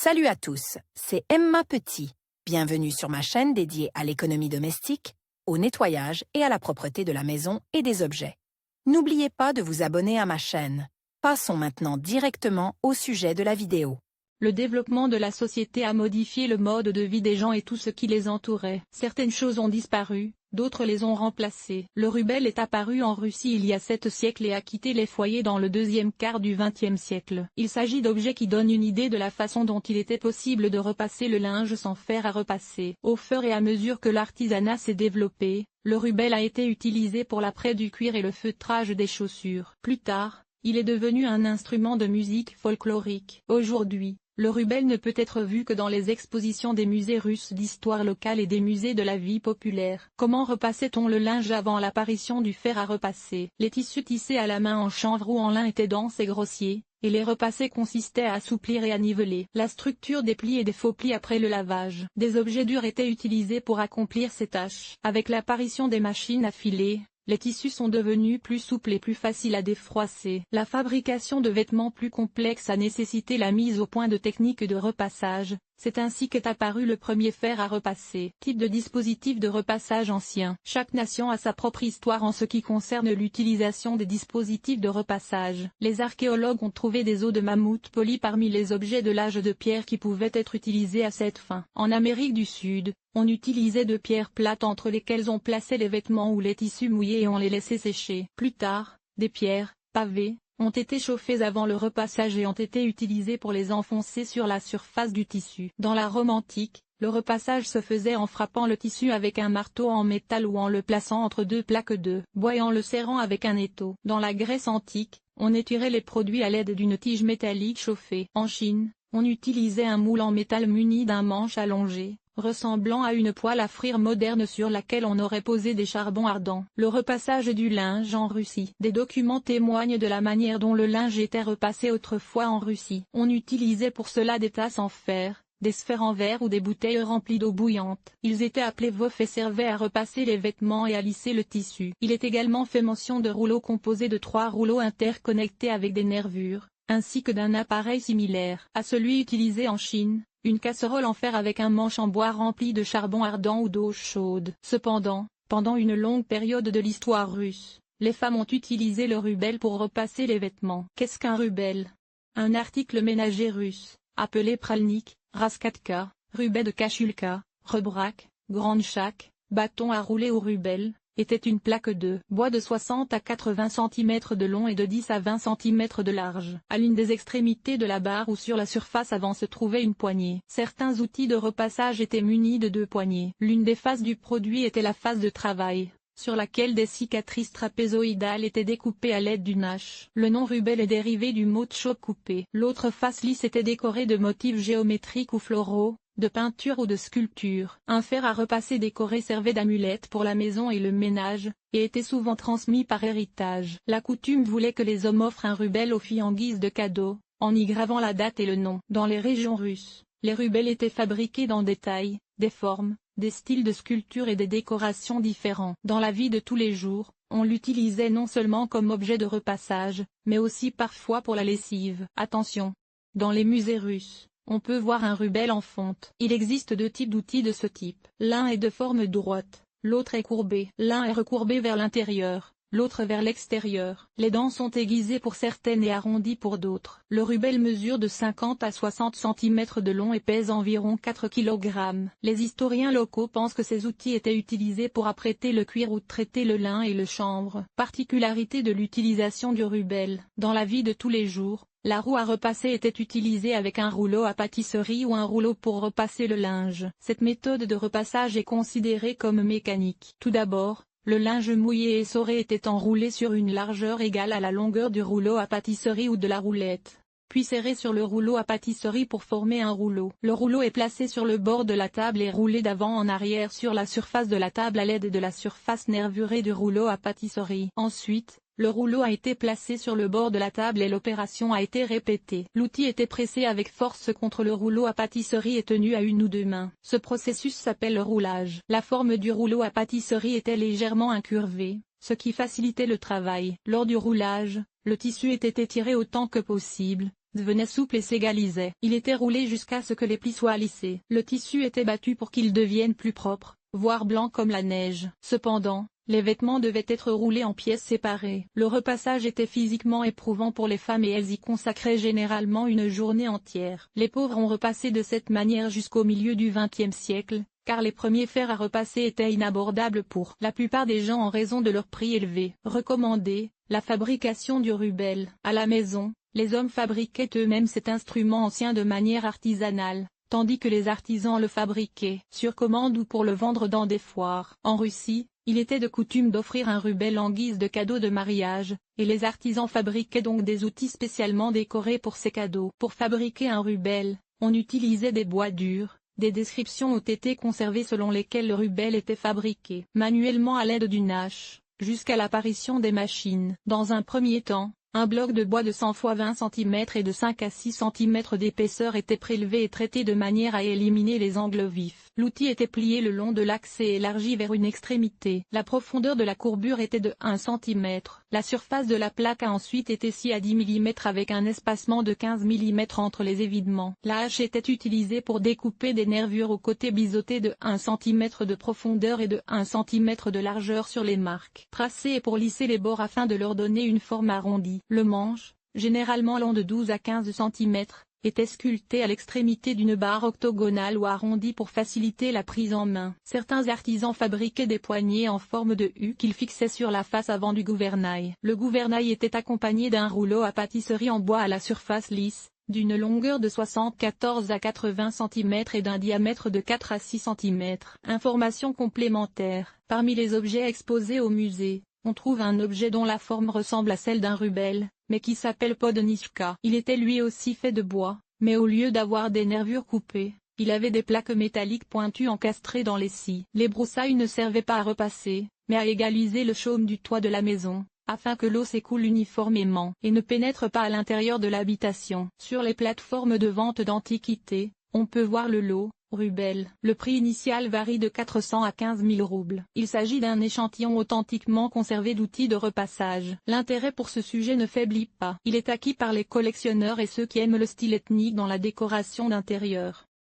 Salut à tous, c'est Emma Petit. Bienvenue sur ma chaîne dédiée à l'économie domestique, au nettoyage et à la propreté de la maison et des objets. N'oubliez pas de vous abonner à ma chaîne. Passons maintenant directement au sujet de la vidéo. Le développement de la société a modifié le mode de vie des gens et tout ce qui les entourait. Certaines choses ont disparu, d'autres les ont remplacées. Le rubel est apparu en Russie il y a 7 siècles et a quitté les foyers dans le deuxième quart du XXe siècle. Il s'agit d'objets qui donnent une idée de la façon dont il était possible de repasser le linge sans fer à repasser. Au fur et à mesure que l'artisanat s'est développé, le rubel a été utilisé pour l'après du cuir et le feutrage des chaussures. Plus tard, il est devenu un instrument de musique folklorique. Aujourd'hui, le rubel ne peut être vu que dans les expositions des musées russes d'histoire locale et des musées de la vie populaire. Comment repassait-on le linge avant l'apparition du fer à repasser? Les tissus tissés à la main en chanvre ou en lin étaient denses et grossiers, et les repasser consistait à assouplir et à niveler la structure des plis et des faux plis après le lavage. Des objets durs étaient utilisés pour accomplir ces tâches. Avec l'apparition des machines à filer, les tissus sont devenus plus souples et plus faciles à défroisser. La fabrication de vêtements plus complexes a nécessité la mise au point de techniques de repassage. C'est ainsi qu'est apparu le premier fer à repasser. Type de dispositif de repassage ancien. Chaque nation a sa propre histoire en ce qui concerne l'utilisation des dispositifs de repassage. Les archéologues ont trouvé des os de mammouth polis parmi les objets de l'âge de pierre qui pouvaient être utilisés à cette fin. En Amérique du Sud, on utilisait de pierres plates entre lesquelles on plaçait les vêtements ou les tissus mouillés et on les laissait sécher. Plus tard, des pierres, pavées, ont été chauffées avant le repassage et ont été utilisées pour les enfoncer sur la surface du tissu. Dans la Rome antique, le repassage se faisait en frappant le tissu avec un marteau en métal ou en le plaçant entre deux plaques de bois et en le serrant avec un étau. Dans la Grèce antique, on étirait les produits à l'aide d'une tige métallique chauffée. En Chine, on utilisait un moule en métal muni d'un manche allongé, ressemblant à une poêle à frire moderne sur laquelle on aurait posé des charbons ardents. Le repassage du linge en Russie. Des documents témoignent de la manière dont le linge était repassé autrefois en Russie. On utilisait pour cela des tasses en fer, des sphères en verre ou des bouteilles remplies d'eau bouillante. Ils étaient appelés veufs et servaient à repasser les vêtements et à lisser le tissu. Il est également fait mention de rouleaux composés de 3 rouleaux interconnectés avec des nervures, ainsi que d'un appareil similaire à celui utilisé en Chine. Une casserole en fer avec un manche en bois rempli de charbon ardent ou d'eau chaude. Cependant, pendant une longue période de l'histoire russe, les femmes ont utilisé le rubel pour repasser les vêtements. Qu'est-ce qu'un rubel? Un article ménager russe, appelé pralnik, raskatka, rubet de kachulka, rebrak, grande chaque, bâton à rouler au rubel, était une plaque de bois de 60 à 80 cm de long et de 10 à 20 cm de large. À l'une des extrémités de la barre ou sur la surface avant se trouvait une poignée. Certains outils de repassage étaient munis de 2 poignées. L'une des faces du produit était la face de travail, sur laquelle des cicatrices trapézoïdales étaient découpées à l'aide d'une hache. Le nom rubel est dérivé du mot tchok coupé. L'autre face lisse était décorée de motifs géométriques ou floraux, de peinture ou de sculpture. Un fer à repasser décoré servait d'amulette pour la maison et le ménage, et était souvent transmis par héritage. La coutume voulait que les hommes offrent un rubel aux filles en guise de cadeau, en y gravant la date et le nom. Dans les régions russes, les rubels étaient fabriqués dans des tailles, des formes, des styles de sculpture et des décorations différents. Dans la vie de tous les jours, on l'utilisait non seulement comme objet de repassage, mais aussi parfois pour la lessive. Attention! Dans les musées russes, on peut voir un rubel en fonte. Il existe 2 types d'outils de ce type. L'un est de forme droite, l'autre est courbé. L'un est recourbé vers l'intérieur, l'autre vers l'extérieur. Les dents sont aiguisées pour certaines et arrondies pour d'autres. Le rubel mesure de 50 à 60 cm de long et pèse environ 4 kg. Les historiens locaux pensent que ces outils étaient utilisés pour apprêter le cuir ou traiter le lin et le chanvre. Particularité de l'utilisation du rubel. Dans la vie de tous les jours, la roue à repasser était utilisée avec un rouleau à pâtisserie ou un rouleau pour repasser le linge. Cette méthode de repassage est considérée comme mécanique. Tout d'abord, le linge mouillé et essoré était enroulé sur une largeur égale à la longueur du rouleau à pâtisserie ou de la roulette, puis serré sur le rouleau à pâtisserie pour former un rouleau. Le rouleau est placé sur le bord de la table et roulé d'avant en arrière sur la surface de la table à l'aide de la surface nervurée du rouleau à pâtisserie. Ensuite, le rouleau a été placé sur le bord de la table et l'opération a été répétée. L'outil était pressé avec force contre le rouleau à pâtisserie et tenu à 1 ou 2 mains. Ce processus s'appelle le roulage. La forme du rouleau à pâtisserie était légèrement incurvée, ce qui facilitait le travail. Lors du roulage, le tissu était étiré autant que possible, devenait souple et s'égalisait. Il était roulé jusqu'à ce que les plis soient lissés. Le tissu était battu pour qu'il devienne plus propre, voire blanc comme la neige. Cependant, les vêtements devaient être roulés en pièces séparées. Le repassage était physiquement éprouvant pour les femmes et elles y consacraient généralement une journée entière. Les pauvres ont repassé de cette manière jusqu'au milieu du XXe siècle, car les premiers fers à repasser étaient inabordables pour la plupart des gens en raison de leur prix élevé. Recommandé, la fabrication du rubel. À la maison, les hommes fabriquaient eux-mêmes cet instrument ancien de manière artisanale, tandis que les artisans le fabriquaient sur commande ou pour le vendre dans des foires. En Russie, il était de coutume d'offrir un rubel en guise de cadeau de mariage, et les artisans fabriquaient donc des outils spécialement décorés pour ces cadeaux. Pour fabriquer un rubel, on utilisait des bois durs. Des descriptions ont été conservées selon lesquelles le rubel était fabriqué manuellement à l'aide d'une hache, jusqu'à l'apparition des machines. Dans un premier temps, un bloc de bois de 100 x 20 cm et de 5 à 6 cm d'épaisseur était prélevé et traité de manière à éliminer les angles vifs. L'outil était plié le long de l'axe et élargi vers une extrémité. La profondeur de la courbure était de 1 cm. La surface de la plaque a ensuite été scie à 10 mm avec un espacement de 15 mm entre les évidements. La hache était utilisée pour découper des nervures aux côtés biseautés de 1 cm de profondeur et de 1 cm de largeur sur les marques tracées et pour lisser les bords afin de leur donner une forme arrondie. Le manche, généralement long de 12 à 15 cm, était sculpté à l'extrémité d'une barre octogonale ou arrondie pour faciliter la prise en main. Certains artisans fabriquaient des poignées en forme de U qu'ils fixaient sur la face avant du gouvernail. Le gouvernail était accompagné d'un rouleau à pâtisserie en bois à la surface lisse, d'une longueur de 74 à 80 cm et d'un diamètre de 4 à 6 cm. Informations complémentaires. Parmi les objets exposés au musée, on trouve un objet dont la forme ressemble à celle d'un rubel, mais qui s'appelle Podnichka. Il était lui aussi fait de bois, mais au lieu d'avoir des nervures coupées, il avait des plaques métalliques pointues encastrées dans les scies. Les broussailles ne servaient pas à repasser, mais à égaliser le chaume du toit de la maison, afin que l'eau s'écoule uniformément et ne pénètre pas à l'intérieur de l'habitation. Sur les plateformes de vente d'antiquités, on peut voir le lot, rubel. Le prix initial varie de 400 à 15 000 roubles. Il s'agit d'un échantillon authentiquement conservé d'outils de repassage. L'intérêt pour ce sujet ne faiblit pas. Il est acquis par les collectionneurs et ceux qui aiment le style ethnique dans la décoration d'intérieur.